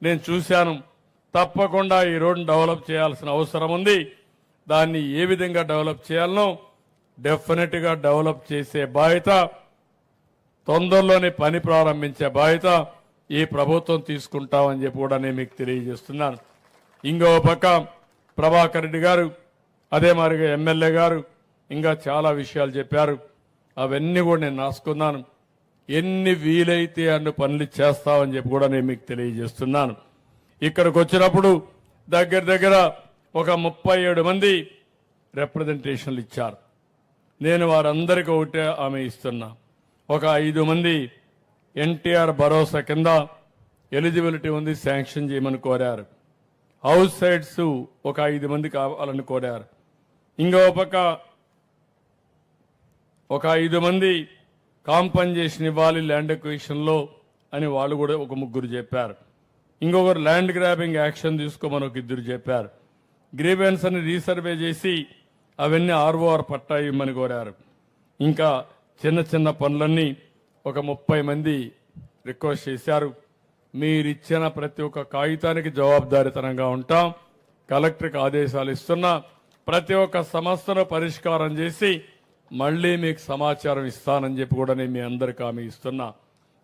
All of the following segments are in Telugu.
నేను చూశాను. తప్పకుండా ఈ రోడ్డును డెవలప్ చేయాల్సిన అవసరం ఉంది. దాన్ని ఏ విధంగా డెవలప్ చేయాలనో డెఫినెట్గా డెవలప్ చేసే బాధ్యత, తొందరలోనే పని ప్రారంభించే బాధ్యత ఈ ప్రభుత్వం తీసుకుంటామని చెప్పి కూడా నేను మీకు తెలియజేస్తున్నాను. ఇంకో పక్క ప్రభాకర్ రెడ్డి గారు, అదే మాదిరిగా ఎమ్మెల్యే గారు ఇంకా చాలా విషయాలు చెప్పారు. అవన్నీ కూడా నేను రాసుకున్నాను. ఎన్ని వీలైతే అన్ని పనులు చేస్తామని చెప్పి కూడా నేను మీకు తెలియజేస్తున్నాను. ఇక్కడికి వచ్చినప్పుడు దగ్గర ఒక 37 మంది రిప్రజెంటేషన్లు ఇచ్చారు. నేను వారందరికీ ఒకటే హామీ ఇస్తున్నా. ఒక 5 మంది ఎన్టీఆర్ భరోసా కింద ఎలిజిబిలిటీ ఉంది, శాంక్షన్ చేయమని కోరారు. హౌస్ సైట్స్ ఒక 5 మంది కావాలని కోరారు. ఇంకో పక్క ఒక 5 మంది కాంపన్సేషన్ ఇవ్వాలి ల్యాండ్ ఎక్విజిషన్లో అని వాళ్ళు కూడా ఒక 3 చెప్పారు. ఇంకొకరు ల్యాండ్ గ్రాబింగ్ యాక్షన్ తీసుకోమని ఒక 2 చెప్పారు. గ్రీవెన్స్ అని రీసర్వే చేసి అవన్నీ ఆర్ఓఆర్ పట్టా ఇవ్వమని కోరారు. ఇంకా చిన్న పనులన్నీ ఒక 30 మంది రిక్వెస్ట్ చేశారు. మీరిచ్చిన ప్రతి ఒక్క కాగితానికి జవాబుదారీతనంగా ఉంటాం. కలెక్టర్కి ఆదేశాలు ఇస్తున్నా. ప్రతి ఒక్క సమస్యను పరిష్కారం చేసి మళ్లీ మీకు సమాచారం ఇస్తానని చెప్పి కూడా నేను మీ అందరికీ హామీ ఇస్తున్నా.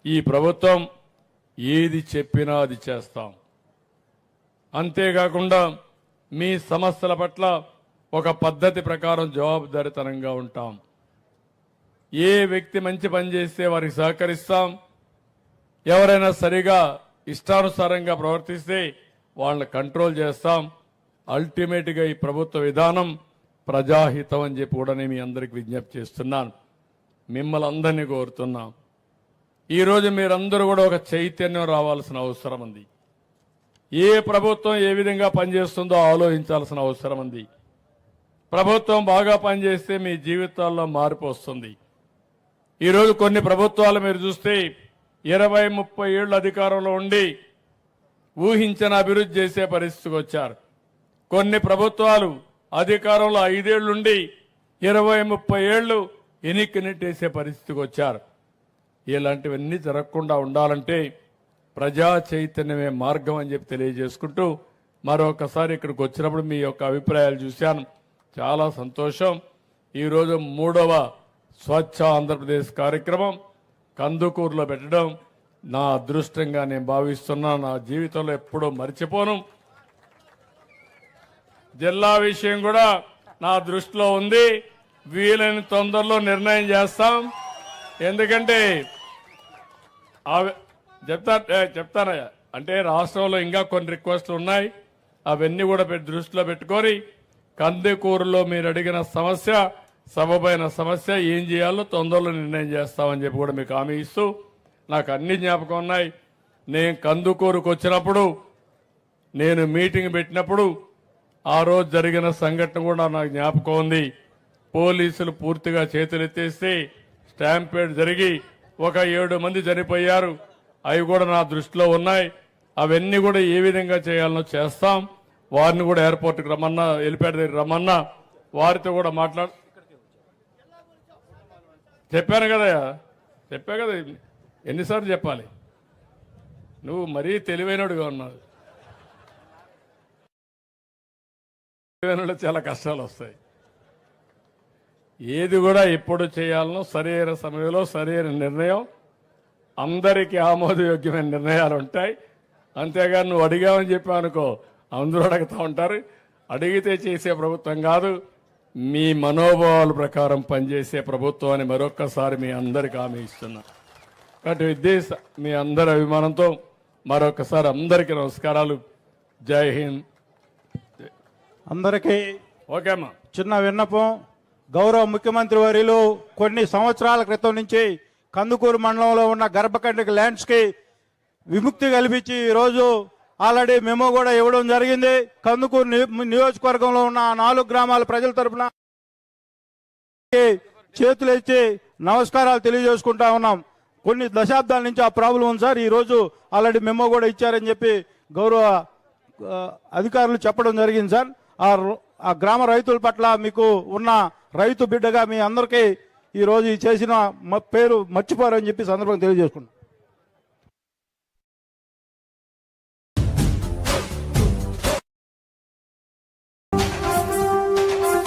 ఈ ప్రభుత్వం ఏది చెప్పినా అది చేస్తాం. అంతేకాకుండా మీ సమస్యల పట్ల ఒక పద్ధతి ప్రకారం జవాబుదారీతనంగా ఉంటాం. ఏ వ్యక్తి మంచి పని చేస్తే వారికి సహకరిస్తాం. ఎవరైనా సరిగా ఇష్టానుసారంగా ప్రవర్తిస్తే వాళ్ళని కంట్రోల్ చేస్తాం. అల్టిమేట్గా ఈ ప్రభుత్వ విధానం ప్రజాహితం అని చెప్పి కూడా నేను మీ అందరికి విజ్ఞప్తి చేస్తున్నాను. మిమ్మల్ని అందరినీ కోరుతున్నాం. ఈరోజు మీరందరూ కూడా ఒక చైతన్యం రావాల్సిన అవసరం ఉంది. ఏ ప్రభుత్వం ఏ విధంగా పనిచేస్తుందో ఆలోచించాల్సిన అవసరం ఉంది. ప్రభుత్వం బాగా పనిచేస్తే మీ జీవితాల్లో మార్పు వస్తుంది. ఈరోజు కొన్ని ప్రభుత్వాలు మీరు చూస్తే 20-30 ఏళ్ళు అధికారంలో ఉండి ఊహించిన అభివృద్ధి చేసే పరిస్థితికి వచ్చారు. కొన్ని ప్రభుత్వాలు అధికారంలో 5 ఏళ్లుండి 20-30 ఏళ్లు ఎన్నిక నెట్టేసే పరిస్థితికి వచ్చారు. ఇలాంటివన్నీ జరగకుండా ఉండాలంటే ప్రజా చైతన్యమే మార్గం అని చెప్పి తెలియజేసుకుంటూ మరొకసారి ఇక్కడికి వచ్చినప్పుడు మీ యొక్క అభిప్రాయాలు చూశాను. చాలా సంతోషం. ఈరోజు 3వ స్వచ్ఛ ఆంధ్రప్రదేశ్ కార్యక్రమం కందుకూరులో పెట్టడం నా అదృష్టంగా నేను భావిస్తున్నా. నా జీవితంలో ఎప్పుడూ మర్చిపోను. జిల్లా విషయం కూడా నా దృష్టిలో ఉంది. వీలైన తొందరలో నిర్ణయం చేస్తాం. ఎందుకంటే చెప్తానయ్యా, అంటే రాష్ట్రంలో ఇంకా కొన్ని రిక్వెస్ట్లు ఉన్నాయి. అవన్నీ కూడా దృష్టిలో పెట్టుకొని కందుకూరులో మీరు అడిగిన సమస్య, సబబైన సమస్య ఏం చేయాలో తొందరలో నిర్ణయం చేస్తామని చెప్పి కూడా మీకు హామీ ఇస్తూ, నాకు అన్ని జ్ఞాపకం ఉన్నాయి. నేను కందుకూరుకు వచ్చినప్పుడు, నేను మీటింగ్ పెట్టినప్పుడు ఆ రోజు జరిగిన సంఘటన కూడా నాకు జ్ఞాపకం ఉంది. పోలీసులు పూర్తిగా చేతులెత్తేస్తే స్టాంపేడ్ జరిగి ఒక 7 మంది చనిపోయారు. అవి కూడా నా దృష్టిలో ఉన్నాయి. అవన్నీ కూడా ఏ విధంగా చేయాలనో చేస్తాం. వారిని కూడా ఎయిర్పోర్ట్కి రమ్మన్నా, హెలిప్యాడ్ దగ్గర రమ్మన్నా, వారితో కూడా చెప్పా కదా ఎన్నిసార్లు చెప్పాలి? నువ్వు మరీ తెలివైనడుగా ఉన్నావు. తెలివైన చాలా కష్టాలు వస్తాయి. ఏది కూడా ఎప్పుడు చేయాలనో సరైన సమయంలో సరైన నిర్ణయం, అందరికీ ఆమోదయోగ్యమైన నిర్ణయాలు ఉంటాయి. అంతేగాని నువ్వు అడిగావని చెప్పావు అనుకో, అందరూ అడుగుతూ ఉంటారు. అడిగితే చేసే ప్రభుత్వం కాదు, మీ మనోభావాల ప్రకారం పనిచేసే ప్రభుత్వం అని మరొక్కసారి మీ అందరికీ హామీ ఇస్తున్నా. కాబట్టి మీ అందరి అభిమానంతో మరొకసారి అందరికీ నమస్కారాలు. జై హింద్. అందరికీ ఓకేమ్మా. చిన్న విన్నపం. గౌరవ ముఖ్యమంత్రి వర్యులు కొన్ని సంవత్సరాల క్రితం నుంచి కందుకూరు మండలంలో ఉన్న గర్భకండ్రికి ల్యాండ్స్కి విముక్తి కల్పించి ఈరోజు ఆల్రెడీ మెమో కూడా ఇవ్వడం జరిగింది. కందుకూరు నియోజకవర్గంలో ఉన్న 4 గ్రామాల ప్రజల తరఫున చేతులెత్తి నమస్కారాలు తెలియజేసుకుంటా ఉన్నాం. కొన్ని దశాబ్దాల నుంచి ఆ ప్రాబ్లం ఉంది సార్. ఈరోజు ఆల్రెడీ మెమో కూడా ఇచ్చారని చెప్పి గౌరవ అధికారులు చెప్పడం జరిగింది సార్. ఆ గ్రామ రైతుల పట్ల మీకు ఉన్న రైతు బిడ్డగా మీ అందరికీ ఈరోజు చేసిన పేరు మర్చిపోరని చెప్పి సందర్భంగా తెలియజేసుకుంటాం.